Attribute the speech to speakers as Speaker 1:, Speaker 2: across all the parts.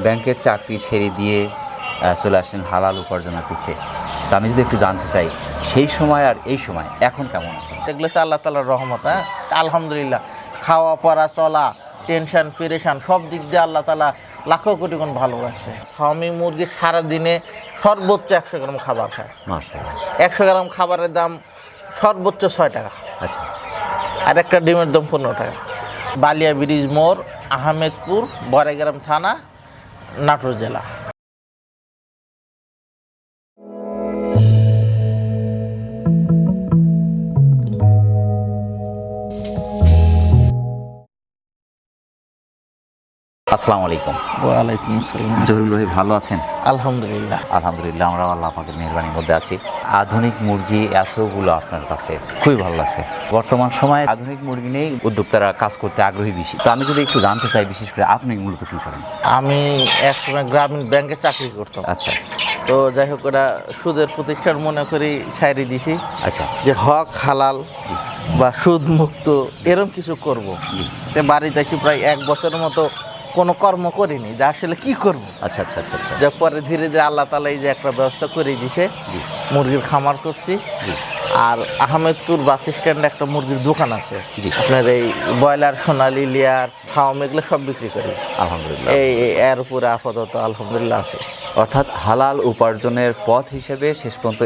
Speaker 1: ব্যাংকের চাকরি ছেড়ে দিয়ে চলে আসলেন হালাল উপার্জনের পিছে। তা আমি যদি একটু জানতে চাই সেই সময় আর এই সময় এখন কেমন আছেন?
Speaker 2: এগুলো হচ্ছে আল্লাহ তাআলার রহমত। হ্যাঁ, আলহামদুলিল্লাহ। খাওয়া পড়া চলা টেনশন পেরেশান সব দিক দিয়ে আল্লাহ তাআলা লাখো কোটি গুণ ভালো রাখছে। ফার্মি মুরগি সারাদিনে সর্বোচ্চ 100 গ্রাম খাবার খায়।
Speaker 1: মাশাআল্লাহ।
Speaker 2: 100 গ্রাম খাবারের দাম সর্বোচ্চ 6 টাকা,
Speaker 1: আচ্ছা,
Speaker 2: আর একটা ডিমের দাম 15 টাকা। বালিয়া ব্রিজ মোড়, আহমেদপুর, বড়াইগ্রাম থানা, নাটোর জেলা।
Speaker 1: আসসালামু আলাইকুম।
Speaker 2: ওয়ালাইকুম আসসালাম।
Speaker 1: জহিরুল ভাই ভালো আছেন?
Speaker 2: আলহামদুলিল্লাহ।
Speaker 1: আলহামদুলিল্লাহ, আমরা আল্লাহ পাকের মেহেরবানির মধ্যে আছি। আধুনিক মুরগি এতগুলো আপনার কাছে খুবই ভালো লাগছে। বর্তমান সময়ে আধুনিক মুরগি নিয়েই উদ্যোক্তারা কাজ করতে আগ্রহী বেশি। তো আমি যদি একটু জানতে চাই, বিশেষ করে আপনি মূলত কী করেন?
Speaker 2: আমি একসময় গ্রামীণ ব্যাংকে চাকরি করতাম।
Speaker 1: আচ্ছা
Speaker 2: তো যাই হোক, ওটা সুদের প্রতিষ্ঠান মনে করি সাইরে দিছি।
Speaker 1: আচ্ছা,
Speaker 2: যে হক হালাল বা সুদ মুক্ত এরকম কিছু করব। বাড়িতে এসে প্রায় 1 বছরের মতো কোনো কর্ম করিনি, যে আসলে কি করব।
Speaker 1: আচ্ছা আচ্ছা আচ্ছা আচ্ছা।
Speaker 2: যে পরে ধীরে ধীরে আল্লাহ তাআলা এই যে একটা ব্যবস্থা করে দিছে, মুরগির খামার করছি। আর আহমেদপুর বাস স্ট্যান্ডে একটা মুরগির দোকান আছে। আপনার এই ব্রয়লার, সোনালি, লেয়ার, ফার্ম এগুলো সব বিক্রি করি
Speaker 1: আলহামদুলিল্লাহ।
Speaker 2: এই এর উপরে আপাতত আলহামদুলিল্লাহ আছে।
Speaker 1: অর্থাৎ হালাল উপার্জনের পথ হিসেবে শেষ পর্যন্ত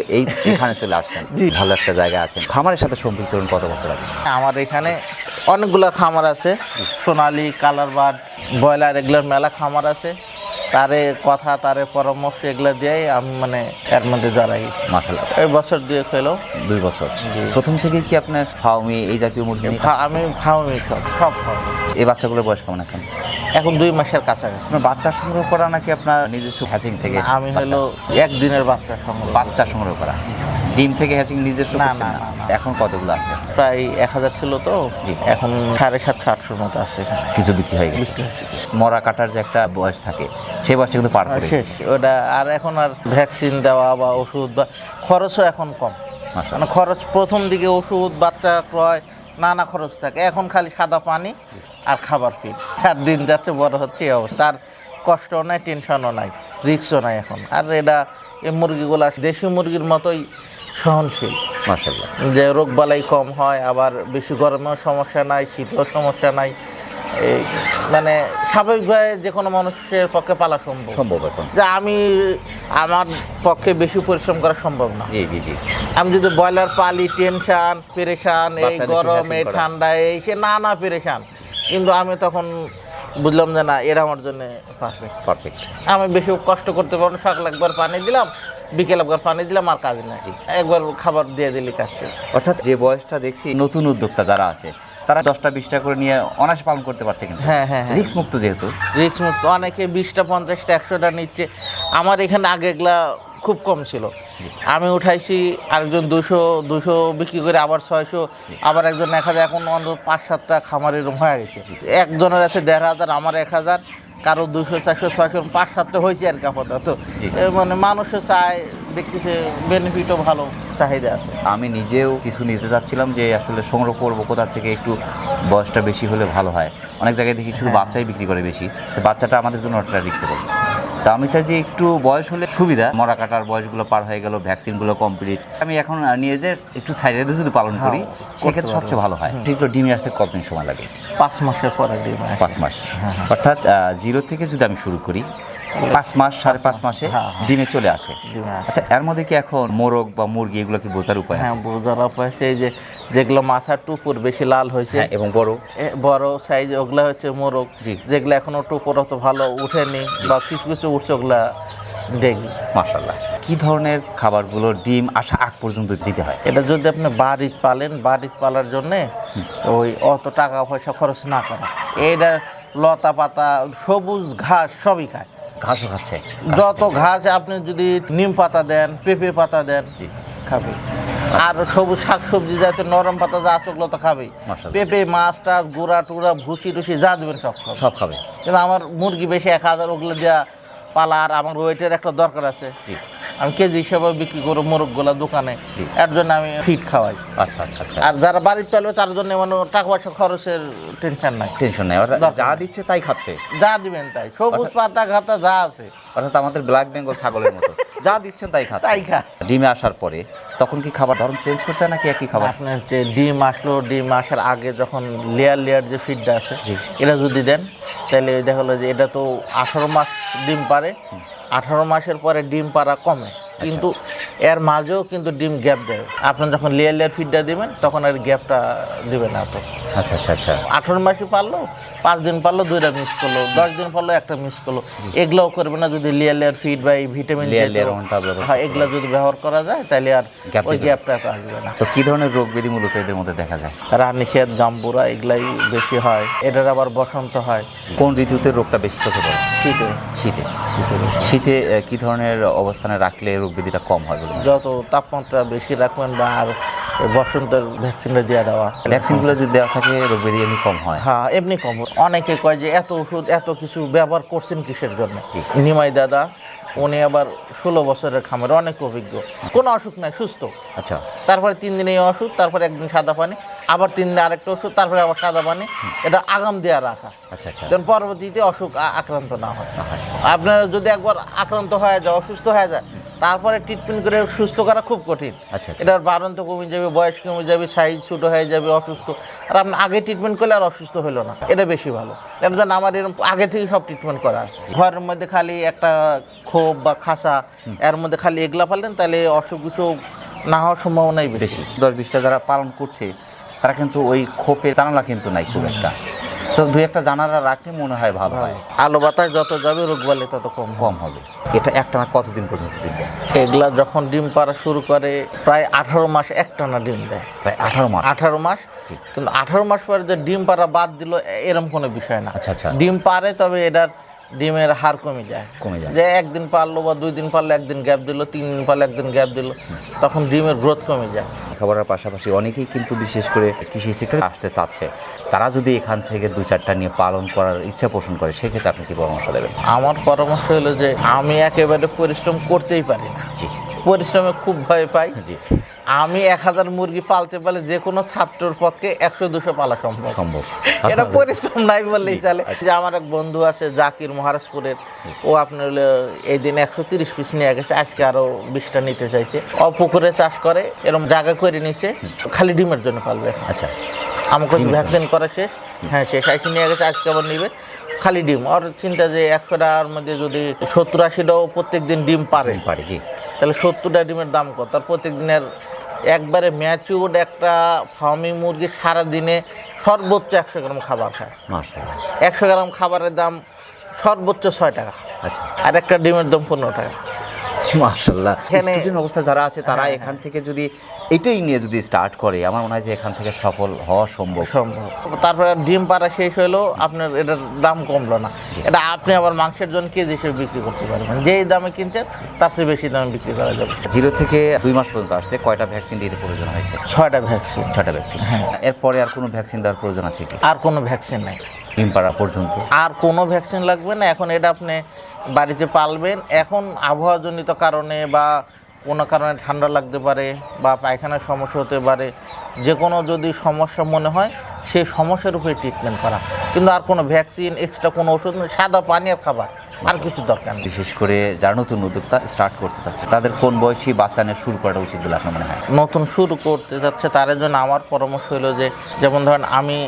Speaker 1: এখানে চলে আসছেন। ভালো একটা জায়গা আছেন। খামারের সাথে সম্পৃক্ত হন কত বছর আগে?
Speaker 2: আমার এখানে অনেকগুলো খামার আছে, সোনালি, কালার বার্ড, ব্রয়লার, এগুলোর মেলা খামার আছে। তারে কথা, তারে পরামর্শ এগুলো দিয়েই আমি মানে এর মধ্যে জড়াই গেছি।
Speaker 1: মাশাআল্লাহ।
Speaker 2: এই বছর দিয়ে খেলো
Speaker 1: 2 বছর। প্রথম থেকেই কি আপনার ফার্মি এই জাতীয় মুরগি?
Speaker 2: আমি ফার্মি সব ফার্মি।
Speaker 1: এই বাচ্চাগুলোর বয়স কেমন এখন?
Speaker 2: এখন 2 মাসের কাছাকাছি।
Speaker 1: আপনার বাচ্চা সংগ্রহ করা নাকি আপনার নিজস্ব হ্যাচিং থেকে?
Speaker 2: আমি হলো 1 দিনের বাচ্চা
Speaker 1: সংগ্রহ করা। ডিম থেকে হ্যাচিং নিজস্ব?
Speaker 2: না।
Speaker 1: এখন কতগুলো আছে?
Speaker 2: প্রায় 1000 ছিল, তো এখন 750-800 মতো আছে।
Speaker 1: কিছু বিক্রি হয়ে গেছে। মরা কাটার যে একটা বয়স থাকে, সেই বয়সটা কিন্তু পার করে
Speaker 2: শেষ ওটা। আর এখন আর ভ্যাকসিন দেওয়া বা ওষুধ বা খরচও এখন কম। মানে খরচ প্রথম দিকে ওষুধ, বাচ্চা ক্রয়, নানা খরচ থাকে। এখন খালি সাদা পানি আর খাবার ফিড। আর দিন যাচ্ছে বড় হচ্ছে এই অবস্থা। আর কষ্টও নাই, টেনশনও নাই, রিস্কও নাই এখন। আর এটা এই মুরগিগুলা দেশি মুরগির মতোই সহনশীল।
Speaker 1: মাশাআল্লাহ। যে
Speaker 2: রোগ বালাই কম হয়, আবার বেশি গরমেও সমস্যা নাই, শীতেও সমস্যা নাই। এই মানে স্বাভাবিকভাবে যে কোনো মানুষের পক্ষে পালা সম্ভব এখন। যে আমার পক্ষে বেশি পরিশ্রম করা সম্ভব না।
Speaker 1: জি।
Speaker 2: আমি যদি ব্রয়লার পালি, টেনশন পেরেশান, এই গরম, এই ঠান্ডা, এই সে নানা পেরেশান। কিন্তু আমি তখন বুঝলাম যে না, এটা আমার জন্য পারফেক্ট। আমি বেশি কষ্ট করতে পারবো না। সকালে একবার পানি দিলাম, বিকেল একবার পানি দিলাম, আর কাজ নাই। একবার খাবার দিয়ে দিলি কাজ শেষ।
Speaker 1: অর্থাৎ যে বয়সটা দেখছি নতুন উদ্যোক্তা যারা আছে তারা 10টা-20টা করে নিয়ে অনায়াসে পালন করতে পারছে। কিন্তু
Speaker 2: হ্যাঁ,
Speaker 1: রিস্ক মুক্ত, যেহেতু
Speaker 2: রিস্ক মুক্ত। অনেকে 20টা, 50টা, 100টা নিচ্ছে। আমার এখানে আগে এগুলা খুব কম ছিল। আমি উঠাইছি, আরেকজন 200 বিক্রি করে, আবার 600, আবার একজন 1000। এখন অন্তত 5-7টা খামার এরকম হয়ে গেছে। একজনের আছে 1500, আমার 1000, কারো 200, 400, 600, 5-7টা হয়েছে আর কি আপাতত। মানে মানুষও চায়, দেখতেছে বেনিফিটও ভালো, চাহিদা আছে।
Speaker 1: আমি নিজেও কিছু নিতে চাচ্ছিলাম যে আসলে সংগ্রহ করবো কোথা থেকে, একটু বয়সটা বেশি হলে ভালো হয়। অনেক জায়গায় দেখি শুধু বাচ্চাই বিক্রি করে বেশি, তো বাচ্চাটা আমাদের জন্য একটা রিস্কেবল। তা আমি চাই যে একটু বয়স হলে সুবিধা, মরা কাটার বয়সগুলো পার হয়ে গেল, ভ্যাকসিনগুলো কমপ্লিট, আমি এখন নিয়ে যে একটু সাইডে যদি পালন করি সেক্ষেত্রে সবচেয়ে ভালো হয়। ঠিক ডিমে আসতে কতদিন সময় লাগে?
Speaker 2: 5 মাসের পরে ডিম।
Speaker 1: 5 মাস। অর্থাৎ 0 থেকে যদি আমি শুরু করি, 5 মাস, 5.5 মাসে ডিমে চলে আসে। আচ্ছা, এর মধ্যে কি এখন মোরগ বা মুরগি এগুলো কি বোঝার উপায় আছে?
Speaker 2: হ্যাঁ, বোঝার উপায়। সেই যেগুলো মাথার টুপুর বেশি লাল হয়েছে
Speaker 1: এবং বড়
Speaker 2: সাইজ, ওগুলা হচ্ছে মোরগ। যেগুলো এখনো টুপুর অত ভালো উঠেনি বা কিছু উঠছে, ওগুলা ডেগি।
Speaker 1: মাশাআল্লাহ। কি ধরনের খাবারগুলো ডিম আসা আগ পর্যন্ত দিতে হয়?
Speaker 2: এটা যদি আপনি বাড়িতে পালেন, বাড়িতে পালার জন্যে ওই অত টাকা পয়সা খরচ না করা, এটা লতা পাতা, সবুজ ঘাস সবই খায়।
Speaker 1: ঘাসও খাচ্ছে?
Speaker 2: যত ঘাস আপনি যদি নিম পাতা দেন, পেঁপে পাতা দেন, খাবে। আর সবুজ শাকসবজি যাতে নরম পাতা যা আছে ওগুলো তো খাবেই। পেঁপে, মাছ টাছ, গুঁড়া টুড়া, ভুসি টুসি যা দেবেন সব খাবে।
Speaker 1: সব খাবে।
Speaker 2: কিন্তু আমার মুরগি বেশি 1000, ওগুলো দেওয়া পালা, আর আমার ওয়েটের একটা দরকার আছে।
Speaker 1: জি।
Speaker 2: আমি কেজি হিসাবে বিক্রি করবো মোরগগুলা দোকানে,
Speaker 1: জি।
Speaker 2: এর জন্য আমি ফিড খাওয়াই।
Speaker 1: আচ্ছা আচ্ছা আচ্ছা,
Speaker 2: আর যারা বাড়িতে পালবে তার জন্য মানে টাকা পয়সা খরচের টেনশন নাই।
Speaker 1: টেনশন নেই, অর্থাৎ
Speaker 2: দরকার
Speaker 1: যা
Speaker 2: নেই।
Speaker 1: দিচ্ছে তাই খাচ্ছে।
Speaker 2: যা দিবেন তাই, সবুজ পাতা ঘাতা যা আছে
Speaker 1: অর্থাৎ আমাদের ব্ল্যাক বেঙ্গল ছাগলের মতো যা দিচ্ছেন তাই খাচ্ছে।
Speaker 2: তাই খা।
Speaker 1: ডিমে আসার পরে তখন কি খাবার ধরন চেঞ্জ করতে হয় নাকি একই খাবার?
Speaker 2: আপনার যে ডিম আসলো, ডিম আসার আগে যখন লেয়ার যে ফিডটা আছে
Speaker 1: জি।
Speaker 2: এটা যদি দেন, তাহলে দেখা হলো যে এটা তো 18 মাস ডিম পারে, 18 মাসের পরে ডিম পারা কমে, কিন্তু এর মাঝেও কিন্তু ডিম গ্যাপ দেয়। আপনি যখন লেয়ার ফিডটা দিবেন তখন আর গ্যাপটা দিবে না। তো
Speaker 1: আচ্ছা আচ্ছা আচ্ছা,
Speaker 2: 18 মাসে পারলো, 5 দিন পারলো 2টা মিস করলো, 10 দিন পারলো 1টা মিস করলো, এগুলোও করবে না। যদি লেয়ার ফিড বা এই ভিটামিন
Speaker 1: লেয়ার ওয়ানটা ব্যবহার
Speaker 2: হ্যাঁ এগুলো যদি ব্যবহার করা যায় তাহলে আর
Speaker 1: গ্যাপ
Speaker 2: ওই
Speaker 1: দিবে না।
Speaker 2: গ্যাপটা তো আসবে না।
Speaker 1: তো কি ধরনের রোগ ব্যাধি মূলত এদের মধ্যে দেখা যায়?
Speaker 2: রানীক্ষেত, জাম্বুরা এগুলাই বেশি হয়। এটার আবার বসন্ত হয়।
Speaker 1: কোন ঋতুতে রোগটা বেশি চোখে পড়ে?
Speaker 2: শীতে
Speaker 1: শীতে।
Speaker 2: শীতে বেশি।
Speaker 1: শীতে কি ধরনের অবস্থানে রাখলে রোগ ব্যাধিটা কম হয় বলে মনে হয়?
Speaker 2: যত তাপমাত্রা বেশি রাখবেন বা আর বসন্তের ভ্যাকসিনটা দিয়ে দেওয়া,
Speaker 1: ভ্যাকসিনগুলো যদি দেওয়া থাকে রোগ ব্যাধি এমনি কম হয়।
Speaker 2: হ্যাঁ এমনি কম। অনেকে কয় যে এত ওষুধ এত কিছু ব্যবহার করছেন কিসের জন্য।
Speaker 1: জি।
Speaker 2: নিমাই দাদা উনি আবার 16 বছরের খামার, অনেক অভিজ্ঞ, কোনো অসুখ নাই, সুস্থ।
Speaker 1: আচ্ছা
Speaker 2: তারপরে 3 দিনে এই ওষুধ, তারপরে একদিন সাদা পানি, আবার 3 দিনে আরেকটা ওষুধ, তারপরে আবার সাদা পানি, এটা আগাম দেওয়া রাখা,
Speaker 1: আচ্ছা আচ্ছা,
Speaker 2: যেন পরবর্তীতে অসুখ আক্রান্ত না হয়।
Speaker 1: না হয়।
Speaker 2: আপনার যদি একবার আক্রান্ত হয়ে যায়, অসুস্থ হয়ে যায়, তারপরে ট্রিটমেন্ট করে সুস্থ করা খুব কঠিন।
Speaker 1: আচ্ছা আচ্ছা।
Speaker 2: এটার বারণ তো কমে যাবে, বয়স কমে যাবে, সাইজ ছোটো হয়ে যাবে, অসুস্থ। আর আপনি আগে ট্রিটমেন্ট করলে আর অসুস্থ হলো না, এটা বেশি ভালো। এর জন্য আমার এরকম আগে থেকে সব ট্রিটমেন্ট করা আছে। ঘরের মধ্যে খালি একটা খোপ বা খাসা, এর মধ্যে খালি এগুলা পারলেন তাহলে অসুখ বিসুখ না হওয়ার সম্ভাবনাই বেশি।
Speaker 1: বেশি 10-20টা যারা পালন করছে তারা কিন্তু ওই খোপের জানালা কিন্তু নাই খুব একটা, তো দুই একটা জানালা রাখলে মনে হয় ভালো হয়,
Speaker 2: আলো বাতাস যত যাবে রোগ বালে তত কম হবে।
Speaker 1: কম হবে। এটা একটানা কতদিন পর্যন্ত ডিম দেয়?
Speaker 2: এগুলা যখন ডিম পাড়া শুরু করে প্রায় 18 মাস একটানা ডিম দেয়।
Speaker 1: প্রায় 18 মাস।
Speaker 2: 18 মাস, কিন্তু 18 মাস পরে যে ডিম পাড়া বাদ দিল এরকম কোনো বিষয় না।
Speaker 1: আচ্ছা আচ্ছা,
Speaker 2: ডিম পারে, তবে এটার ডিমের হার কমে যায়।
Speaker 1: কমে যায়।
Speaker 2: যে একদিন পারলো বা 2 দিন পারলো, একদিন গ্যাপ দিল, 3 দিন পারলো, একদিন গ্যাপ দিল, তখন ডিমের গ্রোথ কমে যায়।
Speaker 1: খাবারের পাশাপাশি অনেকেই কিন্তু বিশেষ করে কৃষি সেক্টরে আসতে চাচ্ছে, তারা যদি এখান থেকে 2-4টা নিয়ে পালন করার ইচ্ছা পোষণ করে সেক্ষেত্রে আপনি কি পরামর্শ দেবেন?
Speaker 2: আমার পরামর্শ হলো যে আমি একেবারে পরিশ্রম করতেই পারি না,
Speaker 1: জি
Speaker 2: পরিশ্রমে খুব ভয় পাই।
Speaker 1: জি,
Speaker 2: আমি 1000 মুরগি পালতে পারলে যে কোনো ছাত্রের পক্ষে 100-200 পালা সম্ভব।
Speaker 1: সম্ভব।
Speaker 2: এটা পরিশ্রম নাই বললেই
Speaker 1: জি,
Speaker 2: চলে।
Speaker 1: আচ্ছা।
Speaker 2: যে আমার এক বন্ধু আছে জাকির, মহারাজপুরের, ও আপনার হলো এই দিন 130 পিস নিয়ে গেছে, আজকে আরো 20টা নিতে চাইছে। পুকুরে চাষ করে, এরকম জায়গা করে নিছে, খালি ডিমের জন্য পালবে।
Speaker 1: আচ্ছা,
Speaker 2: আমাকে ভ্যাকসিন করা শেষ, হ্যাঁ শেষ, আইসি নিয়ে গেছে, আজকে আবার নিবে, খালি ডিম। আর চিন্তা যে 100টার মধ্যে যদি 70-80টাও প্রত্যেক দিন ডিম পারে,
Speaker 1: পারি জি,
Speaker 2: তাহলে 70টা ডিমের দাম কত? তার প্রত্যেক দিনের একবারে ম্যাচিউর্ড একটা ফার্মি মুরগি সারাদিনে সর্বোচ্চ 100 গ্রাম খাবার খায়।
Speaker 1: মাশাআল্লাহ।
Speaker 2: 100 গ্রাম খাবারের দাম সর্বোচ্চ 6 টাকা,
Speaker 1: আচ্ছা,
Speaker 2: আর একটা ডিমের দাম 15 টাকা।
Speaker 1: মাশাআল্লাহ।
Speaker 2: এখানে-
Speaker 1: স্টুডেন্ট অবস্থা যারা আছে তারা
Speaker 2: হ্যাঁ,
Speaker 1: এখান থেকে যদি এটাই নিয়ে যদি স্টার্ট করে, আমার মনে হয় যে এখান থেকে সফল হওয়া সম্ভব।
Speaker 2: সম্ভব। তারপরে ডিম পাড়া শেষ হলো, আপনার এটার দাম কমলো না, এটা আপনি আবার মাংসের জন্য কেজি হিসেবে বিক্রি করতে পারবেন। যেই দামে কিনছেন তার চেয়ে বেশি দামে বিক্রি করা যাবে।
Speaker 1: 0 থেকে 2 মাস পর্যন্ত আসতে কয়টা ভ্যাকসিন দিতে প্রয়োজন হয়েছে?
Speaker 2: 6টা ভ্যাকসিন।
Speaker 1: 6টা ভ্যাকসিন।
Speaker 2: হ্যাঁ।
Speaker 1: এরপরে আর কোনো ভ্যাকসিন দেওয়ার প্রয়োজন আছে কি
Speaker 2: আর কোনো ভ্যাকসিন নাই,
Speaker 1: ডিম পাড়া পর্যন্ত?
Speaker 2: আর কোনো ভ্যাকসিন লাগবে না। এখন এটা আপনি বাড়িতে পালবেন। এখন আবহাওয়াজনিত কারণে বা কোনো কারণে ঠান্ডা লাগতে পারে বা পায়খানার সমস্যা হতে পারে, যে কোনো যদি সমস্যা মনে হয় সেই সমস্যার উপরে ট্রিটমেন্ট করা, কিন্তু আর কোনো ভ্যাকসিন এক্সট্রা কোনো ওষুধ নেই, সাদা পানি আর খাবার, আর কিছু দরকার নেই।
Speaker 1: বিশেষ করে যারা নতুন উদ্যোক্তা স্টার্ট করতে চাচ্ছে তাদের কোন বয়সী বাচ্চা নিয়ে শুরু করাটা উচিত বলে আপনার মনে হয়?
Speaker 2: নতুন শুরু করতে যাচ্ছে তার জন্য আমার পরামর্শ হলো যে, যেমন ধরেন আমি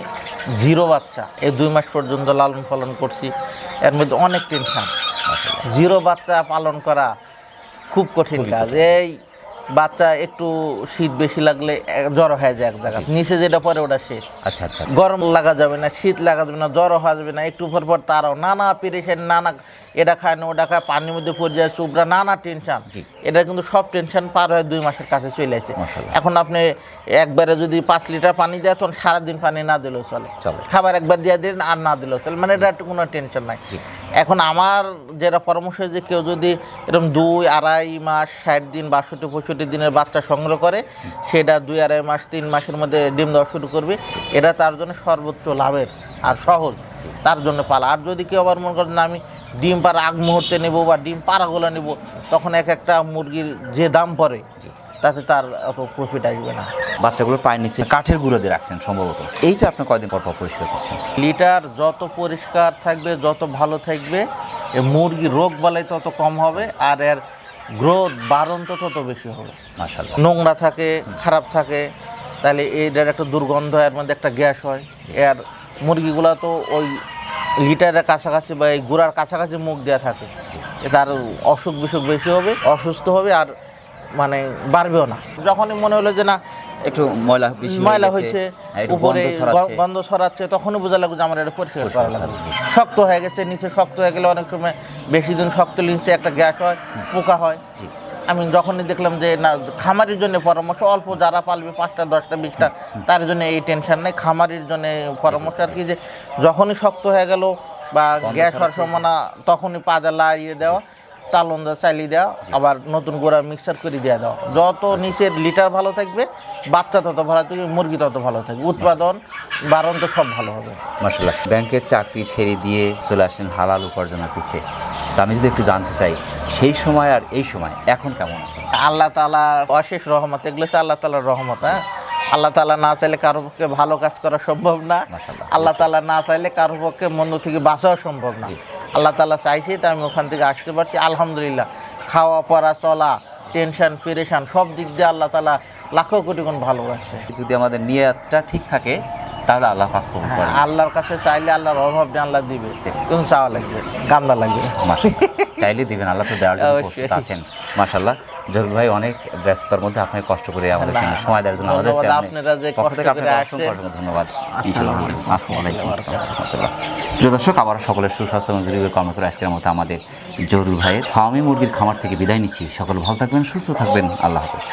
Speaker 2: 0 বাচ্চা এই 2 মাস পর্যন্ত লালন পালন করছি, এর মধ্যে অনেক টেনশন। 0 বাচ্চা পালন করা খুব কঠিন কাজ। এই বাচ্চা একটু শীত বেশি লাগলে জ্বর হয়ে যায় এক জায়গায়, নিচে যেটা পরে ওটা শেষ।
Speaker 1: আচ্ছা আচ্ছা,
Speaker 2: গরম লাগা যাবে না, শীত লাগা যাবে না, জ্বরও হওয়া যাবে না, একটু পর পর তারাও নানা পেরেশান, নানা এটা খায় না ওটা খায়, পানির মধ্যে পড়ে যায় চুবড়া, নানা টেনশন।
Speaker 1: জি।
Speaker 2: এটা কিন্তু সব টেনশন পার হয়ে 2 মাসের কাছে চলে আসে।
Speaker 1: মাশাআল্লাহ।
Speaker 2: এখন আপনি একবারে যদি 5 লিটার পানি দেয় তখন সারাদিন পানি না দিলেও চলে,
Speaker 1: চলে।
Speaker 2: খাবার একবার দিয়ে দিন আর না দিলেও চলে, মানে এটা একটু কোনো টেনশন নাই।
Speaker 1: জি।
Speaker 2: এখন আমার যেটা পরামর্শ যে কেউ যদি এরকম 2-2.5 মাস 60 দিন 62-65 দিনের বাচ্চা সংগ্রহ করে, সেটা 2-2.5 মাস 3 মাসের মধ্যে ডিম দেওয়া শুরু করবে, এটা তার জন্য সর্বোচ্চ লাভের আর সহজ। তার জন্য পালা। আর যদি কেউ আবার মনে করেন না আমি ডিম পাড়া আগ মুহূর্তে নেব বা ডিম পাড়াগুলো নেব, তখন এক একটা মুরগির যে দাম পড়ে তাতে তার অত প্রফিট আসবে না।
Speaker 1: বাচ্চাগুলো পায়ের নিচে কাঠের গুঁড়ো দিয়ে রাখছেন সম্ভবত, এইটা আপনি কয়দিন পর পর পরিষ্কার করছেন?
Speaker 2: লিটার যত পরিষ্কার থাকবে, যত ভালো থাকবে, এ মুরগির রোগ বালাই তত কম হবে, আর এর গ্রোথ বাড়ন্ত তত বেশি হবে।
Speaker 1: মাশাআল্লাহ।
Speaker 2: নোংরা থাকে, খারাপ থাকে, তাহলে এটার একটা দুর্গন্ধ, এর মধ্যে একটা গ্যাস হয়। এর মুরগিগুলা তো ওই লিটারের কাছাকাছি বা এই গুঁড়ার কাছাকাছি মুখ দেওয়া থাকে, তার অসুখ বিসুখ বেশি হবে, অসুস্থ হবে, আর মানে বাড়বেও না। যখনই মনে হলো যে না
Speaker 1: একটু ময়লা বেশি
Speaker 2: ময়লা
Speaker 1: হয়েছে,
Speaker 2: হয়েছে,
Speaker 1: একটু
Speaker 2: উপরে
Speaker 1: গন্ধ ছড়াচ্ছে,
Speaker 2: গন্ধ ছড়াচ্ছে, তখনই বোঝা লাগবে যে আমার এটা পরিষ্কার
Speaker 1: পরিষ্কার
Speaker 2: করা লাগবে।
Speaker 1: করা লাগবে।
Speaker 2: শক্ত হয়ে গেছে, নিচে শক্ত হয়ে গেলে অনেক সময় বেশি দিন শক্ত নিচে একটা গ্যাস হয়, পোকা হয়।
Speaker 1: জি।
Speaker 2: আমি যখনই দেখলাম যে না, খামারির জন্য পরামর্শ, অল্প যারা পালবে 5টা 10টা 20টা, তার জন্য এই টেনশন নেই। খামারির জন্য পরামর্শ আর কি, যে যখনই শক্ত হয়ে গেল বা গ্যাস হওয়ার সম্ভাবনা, তখনই পা দিয়ে লাগিয়ে দেওয়া, চালন দিয়ে চালিয়ে দেওয়া, আবার নতুন গোড়া মিক্সার করে দিয়ে দেওয়া। যত নিচের লিটার ভালো থাকবে, বাচ্চা তত ভালো থাকবে, মুরগি তত ভালো থাকবে, উৎপাদন বাড়ন তো সব ভালো হবে।
Speaker 1: মাশাআল্লাহ। ব্যাংকের চাকরি ছেড়ে দিয়ে চলে আসেন হালাল উপার্জনের পিছে, তা আমি যদি একটু জানতে চাই সেই সময় আর এই সময় এখন কেমন আছে?
Speaker 2: আল্লাহ তাআলার অশেষ রহমত, এগুলো হচ্ছে আল্লাহ তাআলার রহমত। হ্যাঁ, আল্লাহ তাআলা না চাইলে কারো পক্ষে ভালো কাজ করা সম্ভব না,
Speaker 1: মাশাআল্লাহ।
Speaker 2: আল্লাহ তাআলা না চাইলে কারো পক্ষে মন্দ থেকে বাঁচাও সম্ভব না। আল্লাহ তাআলা চাইছে, তাই আমি ওখান থেকে আসতে পারছি, আলহামদুলিল্লাহ। খাওয়া পড়া চলা, টেনশন পেরেশান সব দিক দিয়ে আল্লাহ তাআলা লাখো কোটি গুণ ভালো রাখছে।
Speaker 1: যদি আমাদের নিয়তটা ঠিক থাকে তাহলে আল্লাহ পাক কবুল
Speaker 2: হ্যাঁ,
Speaker 1: করেন।
Speaker 2: আল্লাহর কাছে চাইলে আল্লাহর অভাব নেই, আল্লাহ দিবে, কিন্তু চাওয়া লাগবে, কান্দা লাগবে।
Speaker 1: মাশাআল্লাহ। চাইলে দিবেন, আল্লাহ তো দেওয়ার জন্য
Speaker 2: অবশ্যই।
Speaker 1: প্রস্তুত আছেন। মাশাআল্লাহ। জহুরুল ভাই অনেক ব্যস্ততার মধ্যে আপনি কষ্ট করে আমাদের সঙ্গে সময় দেওয়ার জন্য আমাদের
Speaker 2: ধন্যবাদ,
Speaker 1: চ্যানেলে
Speaker 2: আপনারা যে
Speaker 1: পক্ষ
Speaker 2: কষ্ট
Speaker 1: থেকে
Speaker 2: করে
Speaker 1: আপনাকে
Speaker 2: আসছেন।
Speaker 1: অসংখ্য ধন্যবাদ।
Speaker 2: আসসালামু আলাইকুম।
Speaker 1: আসসালামু আলাইকুম রাহমাতুল্লাহ। প্রিয় দর্শক, আবার সকলের সুস্বাস্থ্য এবং দীর্ঘায়ু কামনা করে আজকের মতো আমাদের জহুরুল ভাইয়ের ফার্মি মুরগির খামার থেকে বিদায় নিচ্ছি। সকলে ভালো থাকবেন, সুস্থ থাকবেন, আল্লাহ হাফেজ।